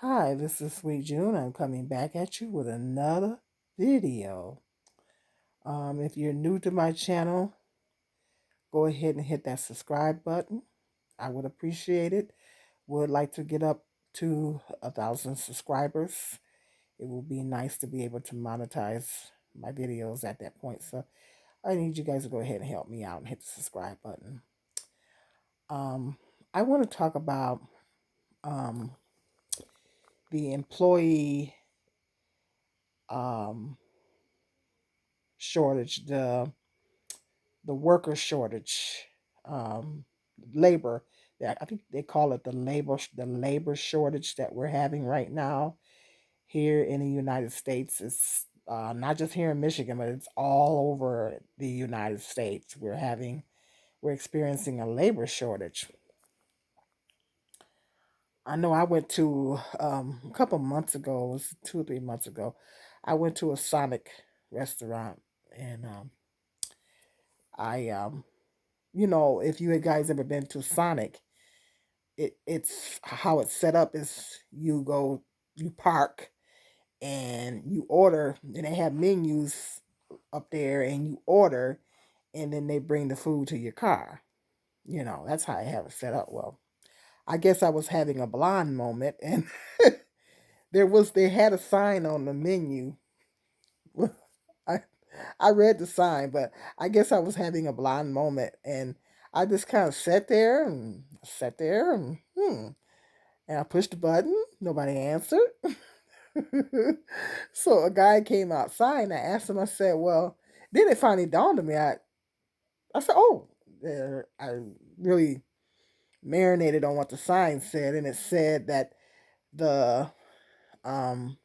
Hi, this is Sweet June. I'm coming back at you with another video. If you're new to my channel, go ahead and hit that subscribe button. I would appreciate it. Would like to get up to 1,000 subscribers. It will be nice to be able to monetize my videos at that point. So I need you guys to go ahead and help me out and hit the subscribe button. Um, I want to talk about um, the employee um, shortage, the worker shortage, um, labor. I think they call it the labor shortage that we're having right now here in the United States. It's not just here in Michigan, but it's all over the United States. We're experiencing a labor shortage. I know I went to a couple months ago, it was 2 or 3 months ago. I went to a Sonic restaurant, and I if you guys ever been to Sonic, it's how it's set up is you park and you order, and they have menus up there, and you order, and then they bring the food to your car. That's how I have it set up. Well, I guess I was having a blind moment, and they had a sign on the menu. I I read the sign, but I guess I was having a blind moment, and I just kind of sat there, and I pushed the button. Nobody answered. So a guy came outside, and I asked him. I said, "Well," then it finally dawned on me. I said, "Oh," I really marinated on what the sign said, and it said that the um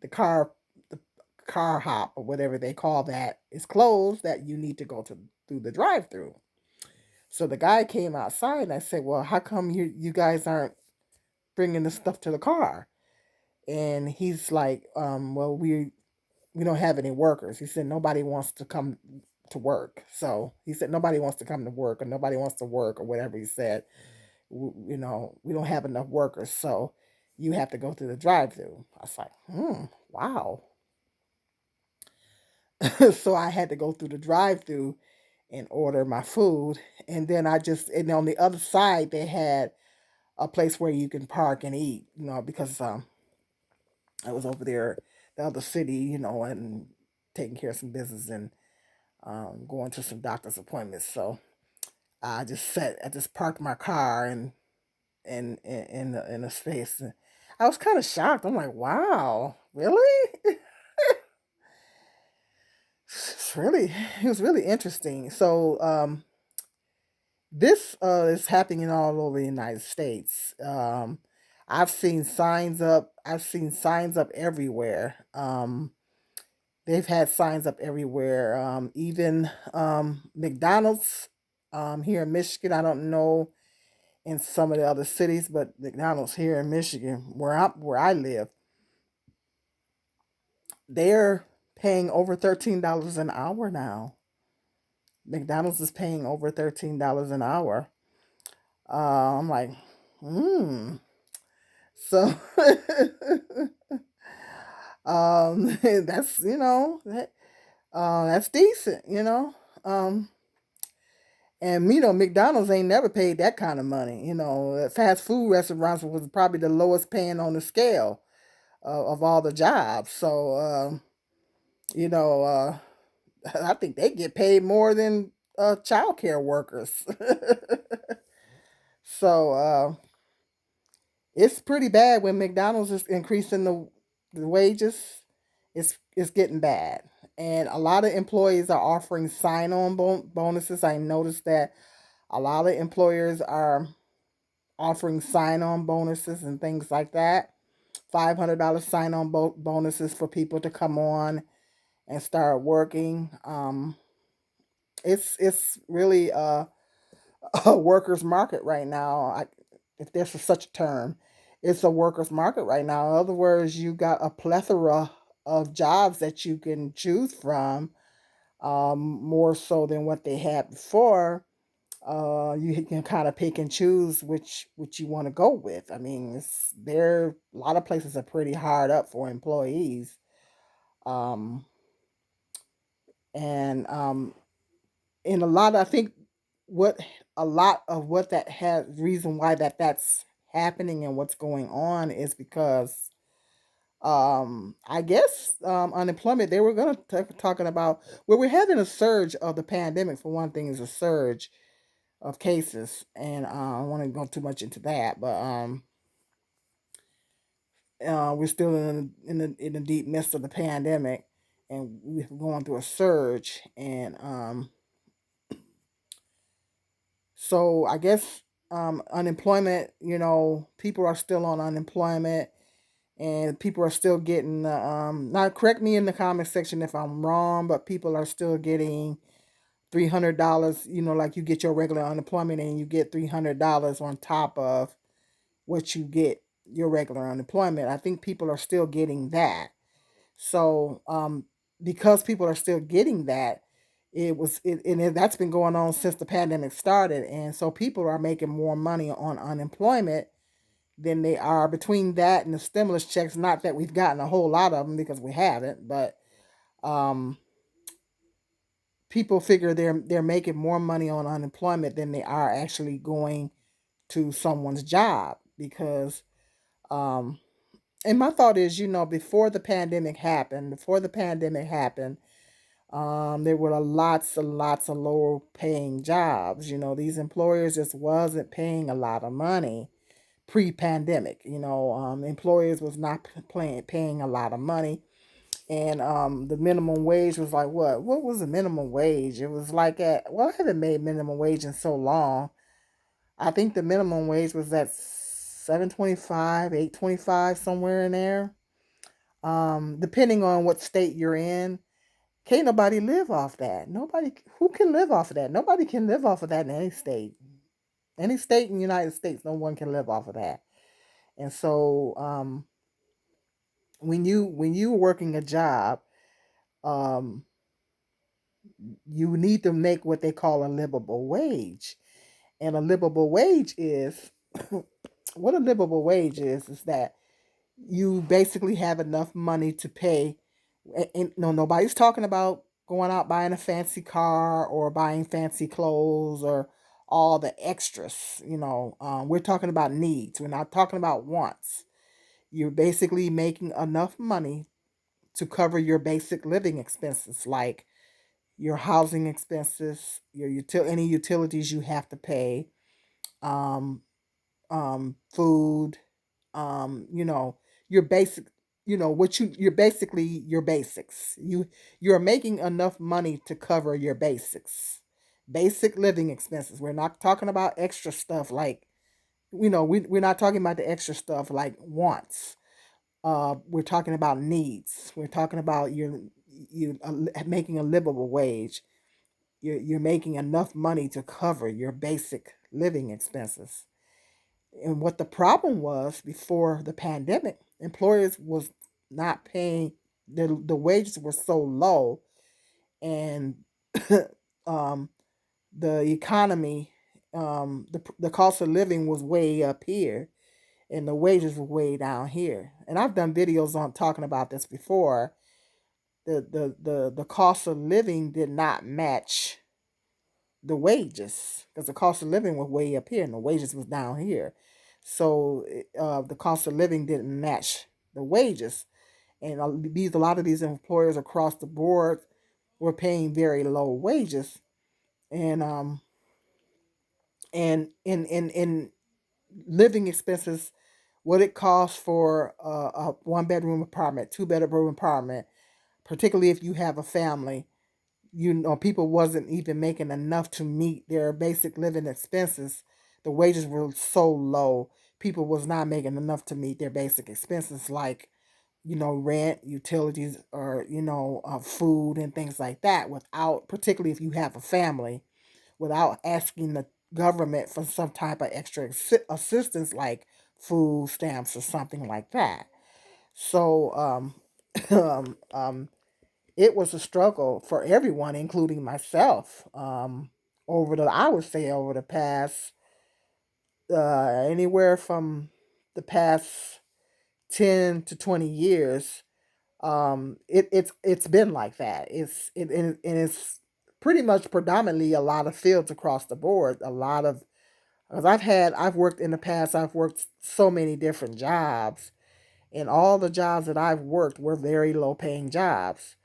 the car the car hop or whatever they call that is closed. That you need to go to through the drive-through. So the guy came outside, and I said, "Well, how come you guys aren't bringing the stuff to the car?" And he's like, "Well, we don't have any workers." He said nobody wants to come to work. So he said nobody wants to come to work, or nobody wants to work, or whatever he said. We don't have enough workers, so you have to go through the drive-through. I was like, wow. So I had to go through the drive-through and order my food, and then and on the other side they had a place where you can park and eat. Because I was over there, the other city, and taking care of some business, and going to some doctor's appointments. So I just parked my car and in a space. And I was kind of shocked. I'm like, wow, really? It's really, it was really interesting. So this is happening all over the United States. I've seen signs up everywhere. They've had signs up everywhere. Even McDonald's here in Michigan. I don't know in some of the other cities, but McDonald's here in Michigan, where I live, they're paying over $13 an hour now. McDonald's is paying over $13 an hour. I'm like, hmm. So that's that's decent. Um, and McDonald's ain't never paid that kind of money. Fast food restaurants was probably the lowest paying on the scale of all the jobs. So you know, I think they get paid more than child care workers. So it's pretty bad when McDonald's is increasing the wages. It's getting bad, and a lot of employees are offering sign-on bonuses. I noticed that a lot of employers are offering sign-on bonuses and things like that. $500 sign-on bonuses for people to come on and start working. It's really a workers market right now. If there's such a term, it's a workers market right now. In other words, you got a plethora of jobs that you can choose from, more so than what they had before. You can kind of pick and choose which you want to go with. I mean, a lot of places are pretty hard up for employees. Um, and in a lot, I think what a lot of what that has reason why that's happening and what's going on is because I guess unemployment, they were going to talking about, well, we're having a surge of the pandemic. For one thing, is a surge of cases, and I don't want to go too much into that, but we're still in the deep midst of the pandemic, and we're going through a surge, and so I guess unemployment, people are still on unemployment, and people are still getting now correct me in the comment section if I'm wrong, but people are still getting $300, like you get your regular unemployment and you get $300 on top of what you get your regular unemployment. I think people are still getting that. So because people are still getting that, that's been going on since the pandemic started, and so people are making more money on unemployment than they are between that and the stimulus checks. Not that we've gotten a whole lot of them, because we haven't, but um, people figure they're making more money on unemployment than they are actually going to someone's job, because um, and my thought is, before the pandemic happened, there were lots and lots of lower paying jobs. These employers just wasn't paying a lot of money pre-pandemic. Employers was not paying a lot of money, and the minimum wage was like what? What was the minimum wage? It was like I haven't made minimum wage in so long. I think the minimum wage was at 7.25, 8.25, somewhere in there. Depending on what state you're in, can't nobody live off that. Nobody who can live off of that. Nobody can live off of that in any state. Any state in the United States, no one can live off of that. And so, when you are working a job, um, you need to make what they call a livable wage. And a livable wage is what a livable wage is that you basically have enough money to pay. And no, nobody's talking about going out buying a fancy car or buying fancy clothes or all the extras. We're talking about needs. We're not talking about wants. You're basically making enough money to cover your basic living expenses, like your housing expenses, any utilities you have to pay, um, food, you know, your basic, you're basically your basics. You're making enough money to cover your basic living expenses. We're not talking about extra stuff like, we're not talking about the extra stuff like wants. We're talking about needs. We're talking about you making a livable wage. You're making enough money to cover your basic living expenses. And what the problem was before the pandemic, employers was not paying, the wages were so low, and um, the economy, the cost of living was way up here, and the wages were way down here. And I've done videos on talking about this before. The cost of living did not match the wages, because the cost of living was way up here and the wages was down here. So the cost of living didn't match the wages, and a lot of these employers across the board were paying very low wages, and in living expenses, what it costs for a one bedroom apartment, two bedroom apartment, particularly if you have a family. People wasn't even making enough to meet their basic living expenses. The wages were so low, people was not making enough to meet their basic expenses, like rent, utilities, or food and things like that, without, particularly if you have a family, without asking the government for some type of extra assistance, like food stamps or something like that. So it was a struggle for everyone, including myself, I would say over the past, anywhere from the past 10 to 20 years. It's been like that. And it's pretty much predominantly a lot of fields across the board. A lot of, because I've worked in the past. I've worked so many different jobs, and all the jobs that I've worked were very low paying jobs.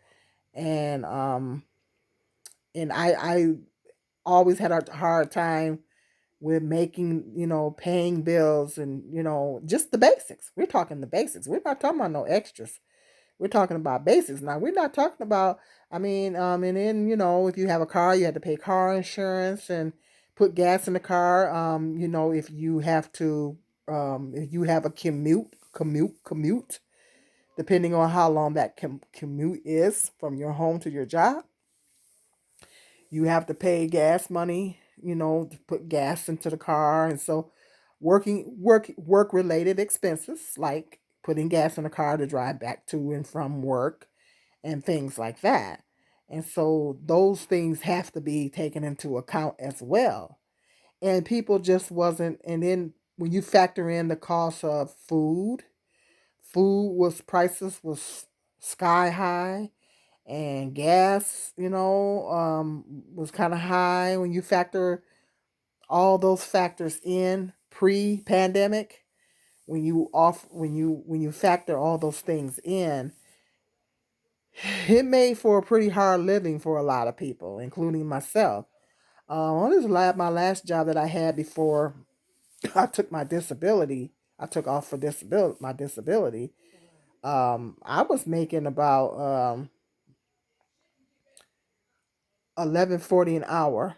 And um and I always had a hard time with making, paying bills, and just the basics. We're talking the basics. We're not talking about no extras. We're talking about basics. Now, we're not talking about, and then, if you have a car, you have to pay car insurance and put gas in the car. If you have a commute, depending on how long that commute is from your home to your job, you have to pay gas money, to put gas into the car. And so work related expenses like putting gas in the car to drive back to and from work and things like that. And so those things have to be taken into account as well. And people just wasn't, and then when you factor in the cost of food prices was sky high, and gas, was kind of high. When you factor all those factors in pre-pandemic, when you factor all those things in, it made for a pretty hard living for a lot of people, including myself. On my last job that I had before I took my disability, I took off for my disability. I was making about 11.40 an hour,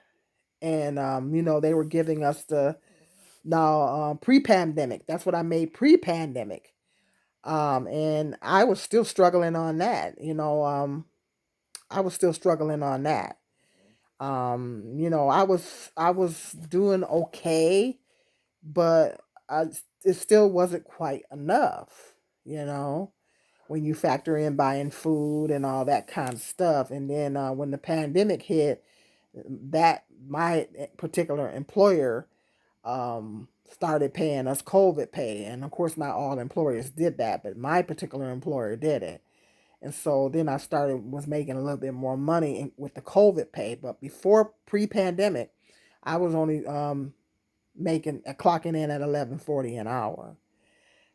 and they were giving us the now pre-pandemic. That's what I made pre-pandemic. And I was still struggling on that. I was still struggling on that. I was doing okay, but it still wasn't quite enough. You know, when you factor in buying food and all that kind of stuff, and then when the pandemic hit, that my particular employer started paying us COVID pay, and of course, not all employers did that, but my particular employer did it. And so then I started was making a little bit more money with the COVID pay. But before pre-pandemic, I was only making clocking in at 11.40 an hour.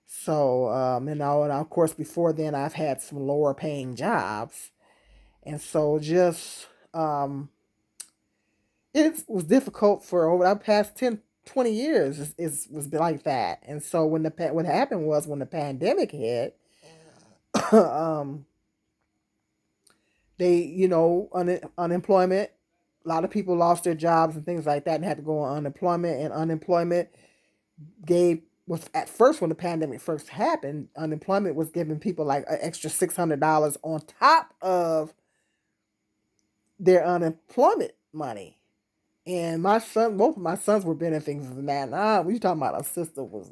So and of course before then I've had some lower paying jobs, and so just it was difficult for over the past 10, 20 years. Is was like that. And so what happened was when the pandemic hit, um, they, unemployment. A lot of people lost their jobs and things like that and had to go on unemployment. And unemployment was at first, when the pandemic first happened, unemployment was giving people like an extra $600 on top of their unemployment money. And both of my sons were benefiting from that. And we talking about a sister was.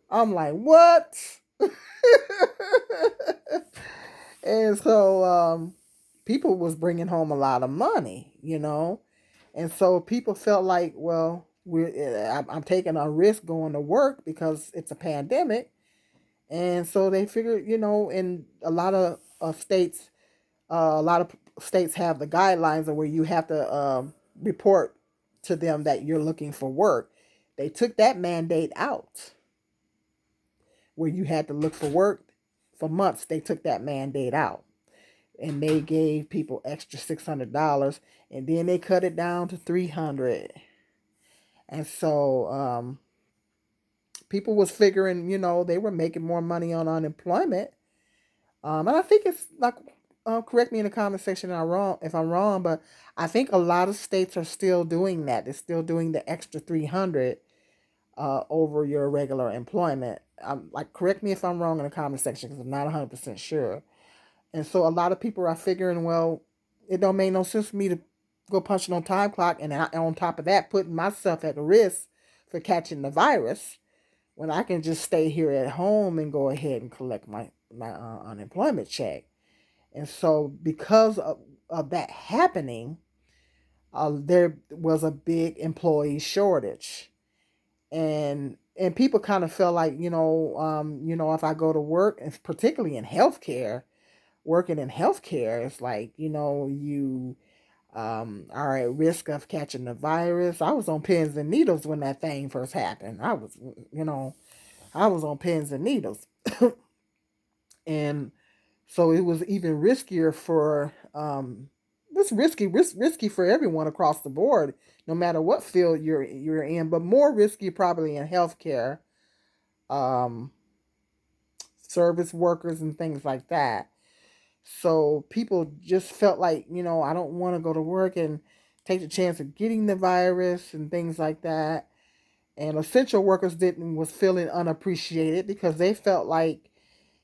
I'm like, what? And so people was bringing home a lot of money. And so people felt like, well, I'm taking a risk going to work because it's a pandemic. And so they figured, in a lot of states have the guidelines of where you have to report to them that you're looking for work. They took that mandate out where you had to look for work for months. They took that mandate out, and they gave people extra $600, and then they cut it down to 300. And so people was figuring, they were making more money on unemployment. And I think it's like, correct me in the comment section if I'm wrong, but I think a lot of states are still doing that. They're still doing the extra 300 over your regular employment. Like, correct me if I'm wrong in the comment section because I'm not 100% sure. And so a lot of people are figuring, well, it don't make no sense for me to go punching on time clock, and on top of that, putting myself at risk for catching the virus when I can just stay here at home and go ahead and collect my unemployment check. And so because of that happening, there was a big employee shortage, and people kind of felt like, if I go to work, and particularly in healthcare, working in healthcare, it's like, you are at risk of catching the virus. I was on pins and needles when that thing first happened. You know, I was on pins and needles, and so it was even riskier for it's risky for everyone across the board, no matter what field you're in, but more risky probably in healthcare, um, service workers and things like that. So people just felt like, I don't want to go to work and take the chance of getting the virus and things like that. And essential workers didn't was feeling unappreciated because they felt like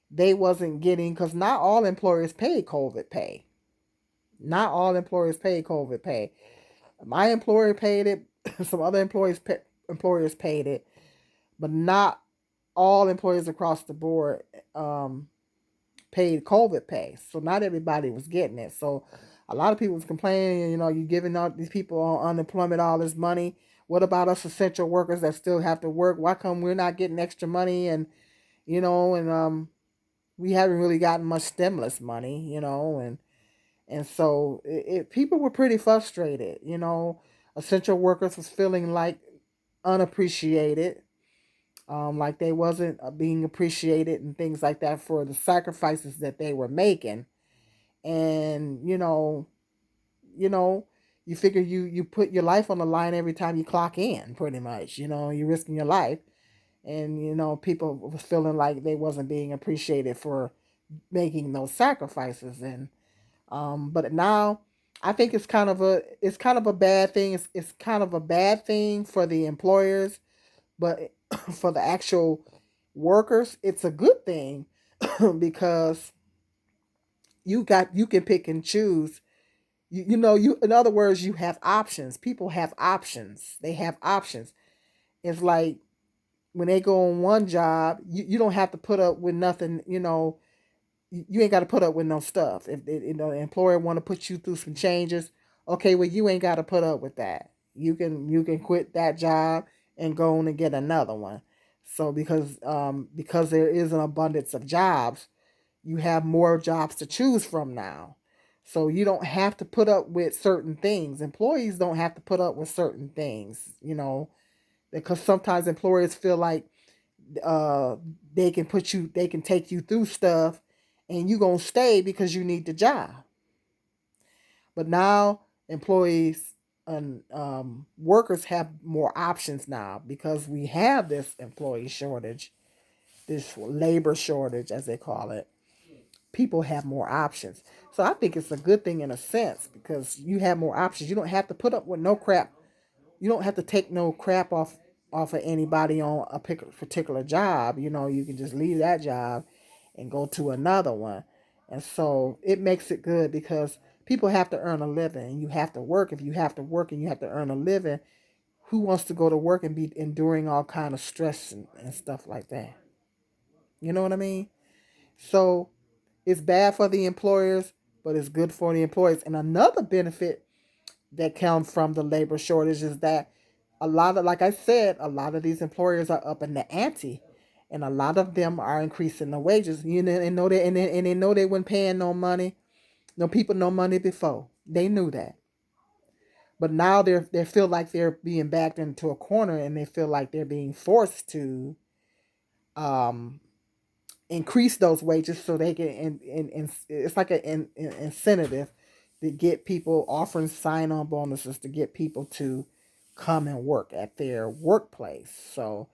they wasn't getting, because not all employers pay COVID pay. Not all employers pay COVID pay. My employer paid it. Some other employers paid it, but not all employers across the board um, paid COVID pay. So not everybody was getting it. So a lot of people was complaining, you giving out these people on unemployment all this money. What about us essential workers that still have to work? Why come we're not getting extra money? And we haven't really gotten much stimulus money, and so people were pretty frustrated. Essential workers was feeling like unappreciated, like they wasn't being appreciated and things like that for the sacrifices that they were making. And you know, you figure you put your life on the line every time you clock in, pretty much. You're risking your life, and people was feeling like they wasn't being appreciated for making those sacrifices. And but now I think it's kind of a bad thing. It's kind of a bad thing for the employers, but for the actual workers, it's a good thing because you can pick and choose. You in other words, you have options. People have options. They have options. It's like when they go on one job, you don't have to put up with nothing. You ain't got to put up with no stuff. If the employer want to put you through some changes, okay, well you ain't got to put up with that. You can quit that job and go on and get another one. So because there is an abundance of jobs, you have more jobs to choose from now. So you don't have to put up with certain things. Employees don't have to put up with certain things, because sometimes employers feel like uh they can take you through stuff and you gonna stay because you need the job. But now employees and workers have more options now because we have this employee shortage, this labor shortage as they call it. People have more options. So I think it's a good thing in a sense because you have more options. You don't have to put up with no crap. You don't have to take no crap off of anybody on a particular job. You can just leave that job and go to another one. And so it makes it good because people have to earn a living. You have to work. If you have to work and you have to earn a living, who wants to go to work and be enduring all kind of stress and stuff like that? You know what I mean? So it's bad for the employers, but it's good for the employees. And another benefit that comes from the labor shortage is that like I said, a lot of these employers are up in the ante, and a lot of them are increasing the wages. And know that, and they know they weren't paying no money, no people, no money before. They knew that, but now they feel like they're being backed into a corner, and they feel like they're being forced to um increase those wages so they can and it's like an incentive to get people offering sign-on bonuses to get people to come and work at their workplace. So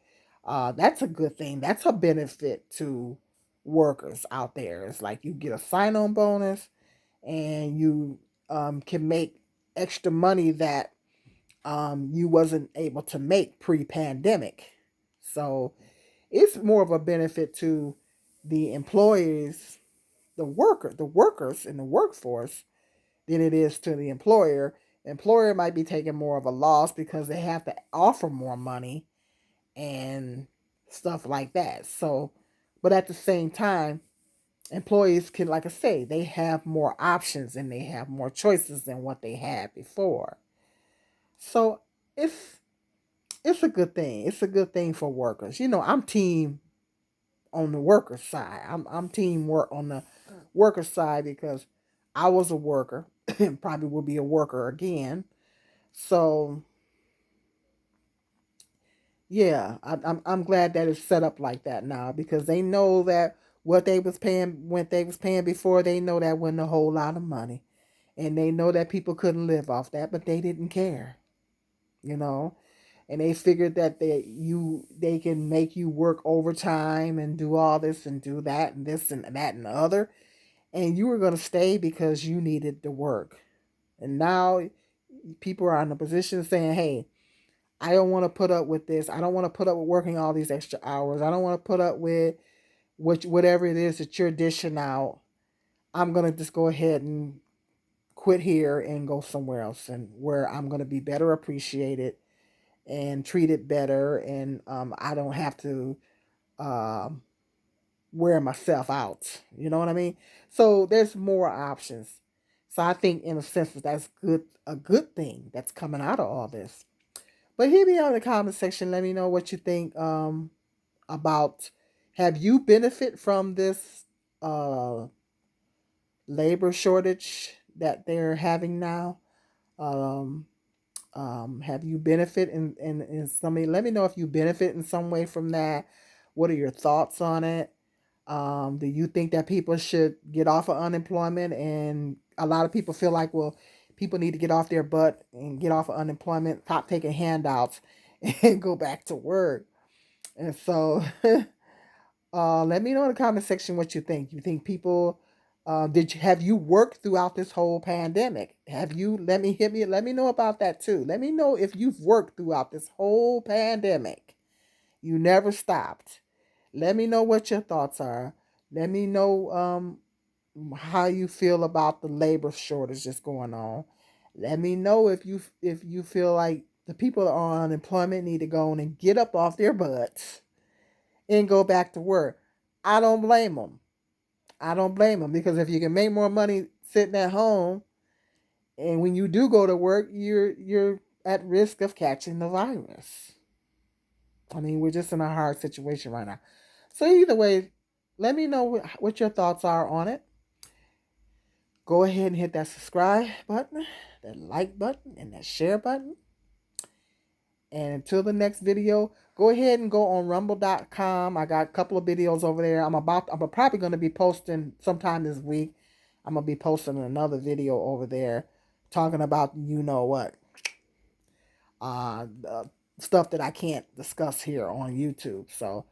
that's a good thing. That's a benefit to workers out there. It's like you get a sign-on bonus and you can make extra money that you wasn't able to make pre-pandemic. So it's more of a benefit to the employees, the workers in the workforce than it is to the employer. Employer might be taking more of a loss because they have to offer more money and stuff like that. So, but at the same time, employees can, like I say, they have more options and they have more choices than what they had before. So it's a good thing. It's a good thing for workers. I'm team on the worker side. I'm team work on the worker side because I was a worker and probably will be a worker again. So yeah, I'm glad that it's set up like that now because they know that what they was paying when they was paying before, they know that wasn't a whole lot of money. And they know that people couldn't live off that, but they didn't care, you know. And they figured that they can make you work overtime and do all this and do that and this and that and the other, and you were going to stay because you needed to work. And now people are in a position saying, "Hey, I don't want to put up with this. I don't want to put up with working all these extra hours. I don't want to put up with whatever it is that you're dishing out. I'm going to just go ahead and quit here and go somewhere else and where I'm going to be better appreciated and treated better, and I don't have to um, wear myself out. You know what I mean? So there's more options. So I think, in a sense, that's a good thing that's coming out of all this. But hit me out in the comment section. Let me know what you think about. Have you benefit from this uh, labor shortage that they're having now? Um, have you benefit in some way? Let me know if you benefit in some way from that. What are your thoughts on it? Do you think that people should get off of unemployment? And a lot of people feel like, well, people need to get off their butt and get off of unemployment, stop taking handouts, and go back to work. And so, let me know in the comment section what you think. You think people have you worked throughout this whole pandemic? Have you let me know about that too. Let me know if you've worked throughout this whole pandemic. You never stopped. Let me know what your thoughts are. Let me know how you feel about the labor shortage that's going on. Let me know if you feel like the people that are on unemployment need to go on and get up off their butts and go back to work. I don't blame them. I don't blame them because if you can make more money sitting at home, and when you do go to work, you're at risk of catching the virus. I mean, we're just in a hard situation right now. So either way, let me know what your thoughts are on it. Go ahead and hit that subscribe button, that like button, and that share button. And until the next video, go ahead and go on rumble.com. I got a couple of videos over there. I'm probably going to be posting sometime this week. I'm going to be posting another video over there talking about you know what. Stuff that I can't discuss here on YouTube. So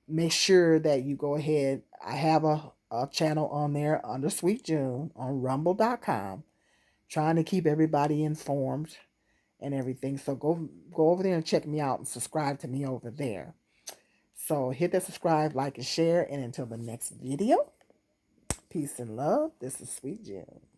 make sure that you go ahead. I have a channel on there under Sweet June on rumble.com, trying to keep everybody informed and everything. So go over there and check me out and subscribe to me over there. So hit that subscribe, like, and share. And until the next video, peace and love. This is Sweet June.